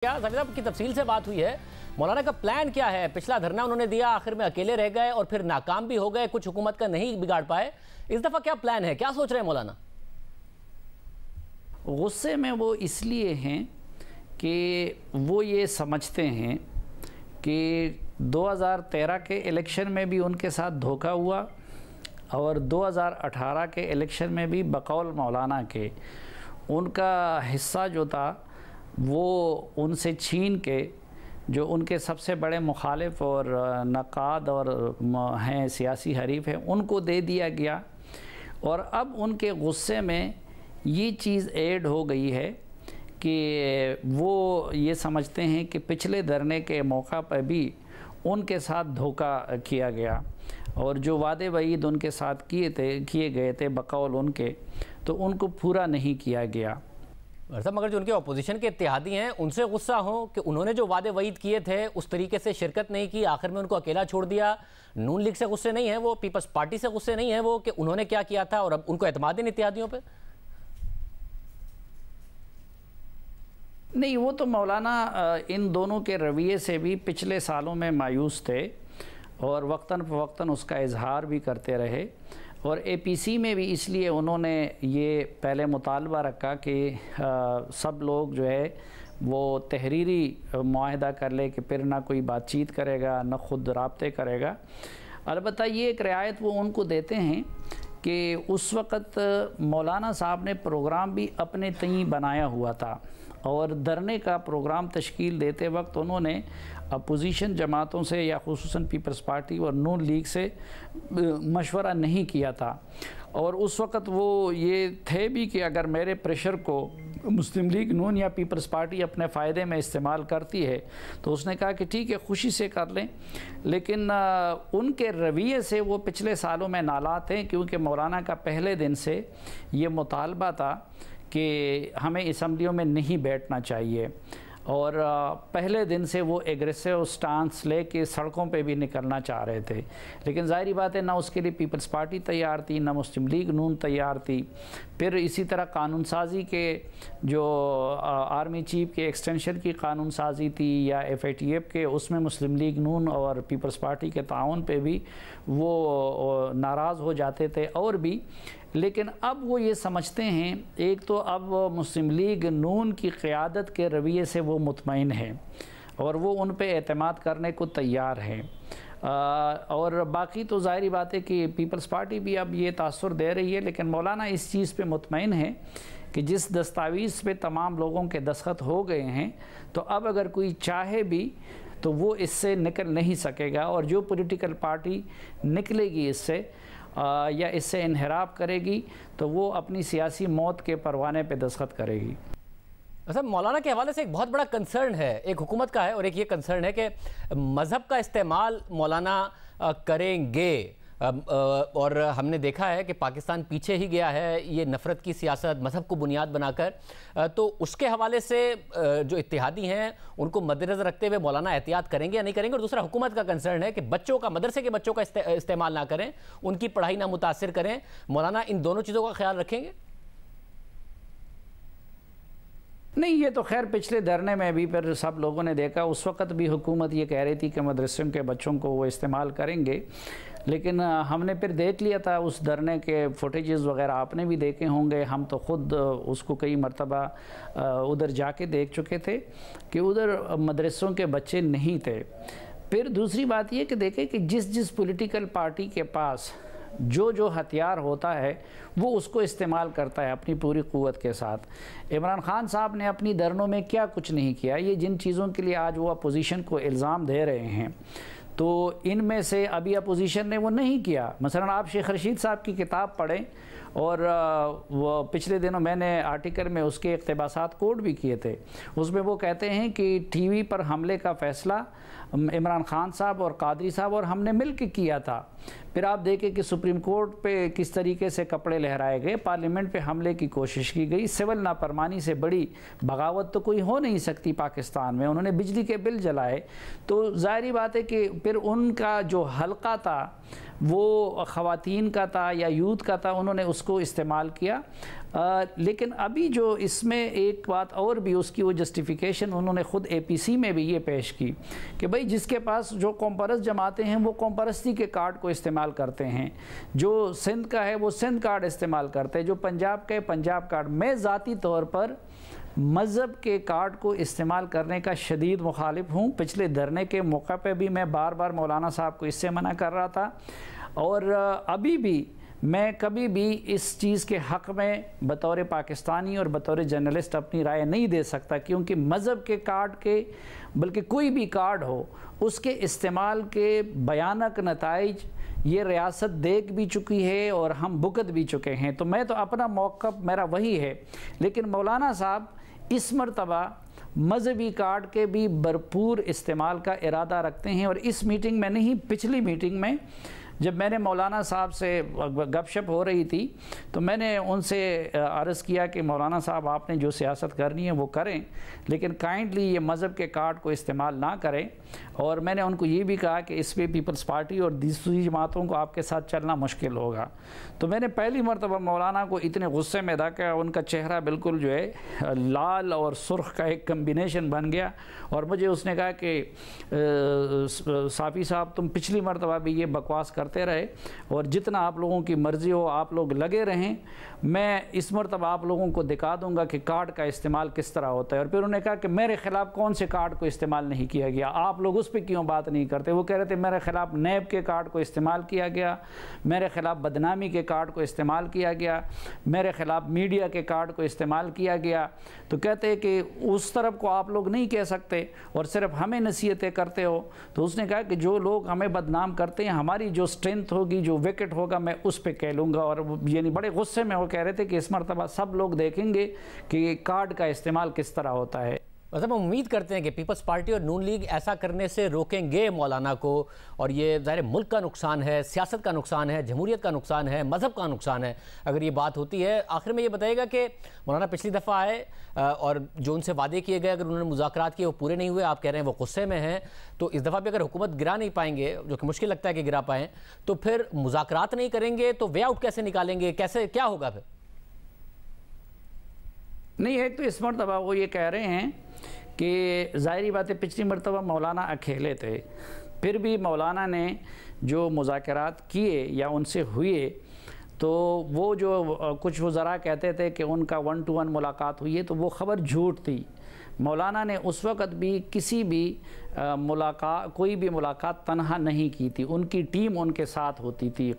کیا زمین صاحب کی تفصیل سے بات ہوئی ہے؟ مولانا کا پلان کیا ہے؟ پچھلا دھرنا انہوں نے دیا، آخر میں اکیلے رہ گئے اور پھر ناکام بھی ہو گئے، کچھ حکومت کا نہیں بگاڑ پائے۔ اس دفعہ کیا پلان ہے؟ کیا سوچ رہے ہیں مولانا؟ غصے میں وہ اس لیے ہیں کہ وہ یہ سمجھتے ہیں کہ 2013 کے الیکشن میں بھی ان کے ساتھ دھوکہ ہوا اور 2018 کے الیکشن میں بھی بقول مولانا کے ان کا حصہ جو تھا وہ ان سے چھین کے، جو ان کے سب سے بڑے مخالف اور نقاد اور ہیں سیاسی حریف ہیں، ان کو دے دیا گیا۔ اور اب ان کے غصے میں یہ چیز ایڈ ہو گئی ہے کہ وہ یہ سمجھتے ہیں کہ پچھلے دھرنے کے موقع پر بھی ان کے ساتھ دھوکہ کیا گیا اور جو وعدے وعید ان کے ساتھ کیے گئے تھے بقول ان کے، تو ان کو پورا نہیں کیا گیا۔ مگر جو ان کے اپوزیشن کے اتحادی ہیں ان سے غصہ ہو کہ انہوں نے جو وعدے وعید کیے تھے اس طریقے سے شرکت نہیں کی، آخر میں ان کو اکیلا چھوڑ دیا، نون لیگ سے غصے نہیں ہیں وہ، پیپلز پارٹی سے غصے نہیں ہیں وہ کہ انہوں نے کیا کیا تھا اور اب ان کو اعتماد ان اتحادیوں پہ؟ نہیں، وہ تو مولانا ان دونوں کے رویے سے بھی پچھلے سالوں میں مایوس تھے اور وقتاً فوقتاً اس کا اظہار بھی کرتے رہے، اور اے پی سی میں بھی اس لیے انہوں نے یہ پہلے مطالبہ رکھا کہ سب لوگ جو ہے وہ تحریری معاہدہ کر لے کہ پھر نہ کوئی بات چیت کرے گا نہ خود رابطے کرے گا۔ البتہ یہ ایک رعایت وہ ان کو دیتے ہیں کہ اس وقت مولانا صاحب نے پروگرام بھی اپنے تئیں بنایا ہوا تھا اور دھرنے کا پروگرام تشکیل دیتے وقت انہوں نے اپوزیشن جماعتوں سے یا خصوصاً پیپلز پارٹی اور نون لیگ سے مشورہ نہیں کیا تھا، اور اس وقت وہ یہ تھے بھی کہ اگر میرے پریشر کو مسلم لیگ نون یا پیپلز پارٹی اپنے فائدے میں استعمال کرتی ہے تو اس نے کہا کہ ٹھیک ہے، خوشی سے کر لیں۔ لیکن ان کے رویے سے وہ پچھلے سالوں میں نالات ہیں، کیونکہ مولانا کا پہلے دن سے یہ مطالبہ تھا کہ ہمیں اسمبلیوں میں نہیں بیٹھنا چاہیے، اور پہلے دن سے وہ ایگریسو سٹانس لے کے سڑکوں پہ بھی نکلنا چاہ رہے تھے۔ لیکن ظاہری بات ہے نہ اس کے لیے پیپلز پارٹی تیار تھی، نہ مسلم لیگ نون تیار تھی۔ پھر اسی طرح قانون سازی کے جو آرمی چیف کے ایکسٹینشن کی قانون سازی تھی یا ایف اے ٹی ایف کے، اس میں مسلم لیگ نون اور پیپلز پارٹی کے تعاون پہ بھی وہ ناراض ہو جاتے تھے اور بھی۔ لیکن اب وہ یہ سمجھتے ہیں، ایک تو اب مسلم لیگ نون کی قیادت کے رویے سے وہ مطمئن ہیں اور وہ ان پہ اعتماد کرنے کو تیار ہیں، اور باقی تو ظاہری بات ہے کہ پیپلز پارٹی بھی اب یہ تاثر دے رہی ہے، لیکن مولانا اس چیز پہ مطمئن ہے کہ جس دستاویز پہ تمام لوگوں کے دستخط ہو گئے ہیں تو اب اگر کوئی چاہے بھی تو وہ اس سے نکل نہیں سکے گا، اور جو پولیٹیکل پارٹی نکلے گی اس سے یا اس سے انحراف کرے گی تو وہ اپنی سیاسی موت کے پروانے پہ دستخط کرے گی۔ اصل مولانا کے حوالے سے ایک بہت بڑا کنسرن ہے، ایک حکومت کا ہے اور ایک یہ کنسرن ہے کہ مذہب کا استعمال مولانا کریں گے، اور ہم نے دیکھا ہے کہ پاکستان پیچھے ہی گیا ہے یہ نفرت کی سیاست مذہب کو بنیاد بنا کر، تو اس کے حوالے سے جو اتحادی ہیں ان کو مد نظر رکھتے ہوئے مولانا احتیاط کریں گے یا نہیں کریں گے؟ اور دوسرا حکومت کا کنسرن ہے کہ بچوں کا، مدرسے کے بچوں کا استعمال نہ کریں، ان کی پڑھائی نہ متاثر کریں۔ مولانا ان دونوں چیزوں کا خیال رکھیں گے؟ نہیں، یہ تو خیر پچھلے دھرنے میں بھی پھر سب لوگوں نے دیکھا، اس وقت بھی حکومت یہ کہہ رہی تھی کہ مدرسوں کے بچوں کو وہ استعمال کریں گے، لیکن ہم نے پھر دیکھ لیا تھا اس دھرنے کے فوٹیجز وغیرہ، آپ نے بھی دیکھے ہوں گے، ہم تو خود اس کو کئی مرتبہ ادھر جا کے دیکھ چکے تھے کہ ادھر مدرسوں کے بچے نہیں تھے۔ پھر دوسری بات یہ کہ دیکھیں کہ جس پولیٹیکل پارٹی کے پاس جو ہتھیار ہوتا ہے وہ اس کو استعمال کرتا ہے اپنی پوری قوت کے ساتھ۔ عمران خان صاحب نے اپنی دھرنوں میں کیا کچھ نہیں کیا، یہ جن چیزوں کے لیے آج وہ اپوزیشن کو الزام دے رہے ہیں تو ان میں سے ابھی اپوزیشن نے وہ نہیں کیا۔ مثلا آپ شیخ رشید صاحب کی کتاب پڑھیں، اور وہ پچھلے دنوں میں نے آرٹیکل میں اس کے اقتباسات کوٹ بھی کیے تھے، اس میں وہ کہتے ہیں کہ ٹی وی پر حملے کا فیصلہ عمران خان صاحب اور قادری صاحب اور ہم نے مل کے کیا تھا۔ پھر آپ دیکھیں کہ سپریم کورٹ پہ کس طریقے سے کپڑے لہرائے گئے، پارلیمنٹ پہ حملے کی کوشش کی گئی، سول نافرمانی سے بڑی بغاوت تو کوئی ہو نہیں سکتی پاکستان میں، انہوں نے بجلی کے بل جلائے۔ تو ظاہری بات ہے کہ پھر ان کا جو حلقہ تھا وہ خواتین کا تھا یا یوتھ کا تھا، انہوں نے اس اس کو استعمال کیا. لیکن ابھی جو اس میں ایک بات اور بھی اس کی وہ جسٹیفیکیشن انہوں نے خود اے پی سی میں بھی یہ پیش کی کہ بھئی جس کے پاس جو قوم پرست جماعتیں ہیں وہ قوم پرستی کے کارڈ کو استعمال کرتے ہیں, جو سندھ کا ہے وہ سندھ کارڈ استعمال کرتے ہیں, جو پنجاب کا ہے پنجاب کارڈ. میں ذاتی طور پر مذہب کے کارڈ کو استعمال کرنے کا شدید مخالف ہوں. پچھلے دھرنے کے موقع پہ بھی میں بار بار مولانا صاحب کو اس سے منع کر رہا تھا, اور ابھی بھی میں کبھی بھی اس چیز کے حق میں بطور پاکستانی اور بطور جرنلسٹ اپنی رائے نہیں دے سکتا, کیونکہ مذہب کے کارڈ کے بلکہ کوئی بھی کارڈ ہو اس کے استعمال کے بھیانک نتائج یہ ریاست دیکھ بھی چکی ہے اور ہم بھگت بھی چکے ہیں. تو میں تو اپنا موقف میرا وہی ہے, لیکن مولانا صاحب اس مرتبہ مذہبی کارڈ کے بھی بھرپور استعمال کا ارادہ رکھتے ہیں. اور اس میٹنگ میں نہیں, پچھلی میٹنگ میں جب میں نے مولانا صاحب سے گپ شپ ہو رہی تھی تو میں نے ان سے عرض کیا کہ مولانا صاحب آپ نے جو سیاست کرنی ہے وہ کریں, لیکن کائنڈلی یہ مذہب کے کارڈ کو استعمال نہ کریں. اور میں نے ان کو یہ بھی کہا کہ اس پہ پیپلز پارٹی اور دوسری جماعتوں کو آپ کے ساتھ چلنا مشکل ہوگا. تو میں نے پہلی مرتبہ مولانا کو اتنے غصے میں دیکھا, ان کا چہرہ بالکل جو ہے لال اور سرخ کا ایک کمبینیشن بن گیا, اور مجھے اس نے کہا کہ صافی صاحب تم پچھلی مرتبہ بھی یہ بکواس کرتے رہے اور جتنا آپ لوگوں کی مرضی ہو آپ لوگ لگے رہیں, میں اس مرتبہ آپ لوگوں کو دکھا دوں گا کہ کارڈ کا استعمال کس طرح ہوتا ہے. اور پھر انہوں نے کہا کہ میرے خلاف کون سے کارڈ کو استعمال نہیں کیا گیا, آپ لوگ اس پہ کیوں بات نہیں کرتے. وہ کہہ رہے تھے میرے خلاف نیب کے کارڈ کو استعمال کیا گیا, میرے خلاف بدنامی کے کارڈ کو استعمال کیا گیا, میرے خلاف میڈیا کے کارڈ کو استعمال کیا گیا. تو کہتے ہیں کہ اس طرف کو آپ لوگ نہیں کہہ سکتے اور صرف ہمیں نصیحتیں کرتے ہو. تو اس نے کہا کہ جو لوگ ہمیں بدنام کرتے ہیں, ہماری جو اسٹرینتھ ہوگی, جو وکٹ ہوگا, میں اس پہ کہہ لوں گا. اور یعنی بڑے غصے میں وہ کہہ رہے تھے کہ اس مرتبہ سب لوگ دیکھیں گے کہ کارڈ کا استعمال کس طرح ہوتا ہے. مطلب ہم امید کرتے ہیں کہ پیپلز پارٹی اور نون لیگ ایسا کرنے سے روکیں گے مولانا کو, اور یہ ظاہر ملک کا نقصان ہے, سیاست کا نقصان ہے, جمہوریت کا نقصان ہے, مذہب کا نقصان ہے اگر یہ بات ہوتی ہے. آخر میں یہ بتائے گا کہ مولانا پچھلی دفعہ آئے اور جو ان سے وعدے کیے گئے اگر انہوں نے مذاکرات کیے وہ پورے نہیں ہوئے, آپ کہہ رہے ہیں وہ غصے میں ہیں, تو اس دفعہ بھی اگر حکومت گرا نہیں پائیں گے, جو کہ مشکل لگتا ہے کہ گرا پائیں, تو پھر مذاکرات نہیں کریں گے تو وے آؤٹ کیسے نکالیں گے, کیسے کیا ہوگا پھر؟ نہیں, ایک تو اس مرتبہ وہ یہ کہہ رہے ہیں کہ ظاہری بات ہے پچھلی مرتبہ مولانا اکیلے تھے, پھر بھی مولانا نے جو مذاکرات کیے یا ان سے ہوئے تو وہ جو کچھ وزراء کہتے تھے کہ ان کا 1 to 1 ملاقات ہوئی ہے, تو وہ خبر جھوٹ تھی. مولانا نے اس وقت بھی کسی بھی کوئی بھی ملاقات تنہا نہیں کی تھی, ان کی ٹیم ان کے ساتھ ہوتی تھی.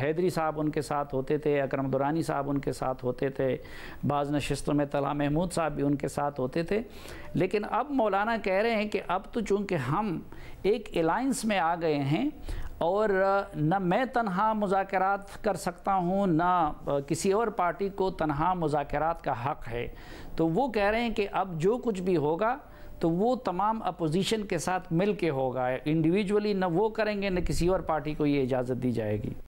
حیدری صاحب ان کے ساتھ ہوتے تھے, اکرم دورانی صاحب ان کے ساتھ ہوتے تھے, بعض نشستوں میں طلحہ محمود صاحب بھی ان کے ساتھ ہوتے تھے. لیکن اب مولانا کہہ رہے ہیں کہ اب تو چونکہ ہم ایک الائنس میں آ گئے ہیں اور نہ میں تنہا مذاکرات کر سکتا ہوں نہ کسی اور پارٹی کو تنہا مذاکرات کا حق ہے, تو وہ کہہ رہے ہیں کہ اب جو کچھ بھی ہوگا تو وہ تمام اپوزیشن کے ساتھ مل کے ہوگا, انڈیویجولی نہ وہ کریں گے نہ کسی اور پارٹی کو یہ اجازت دی جائے گی.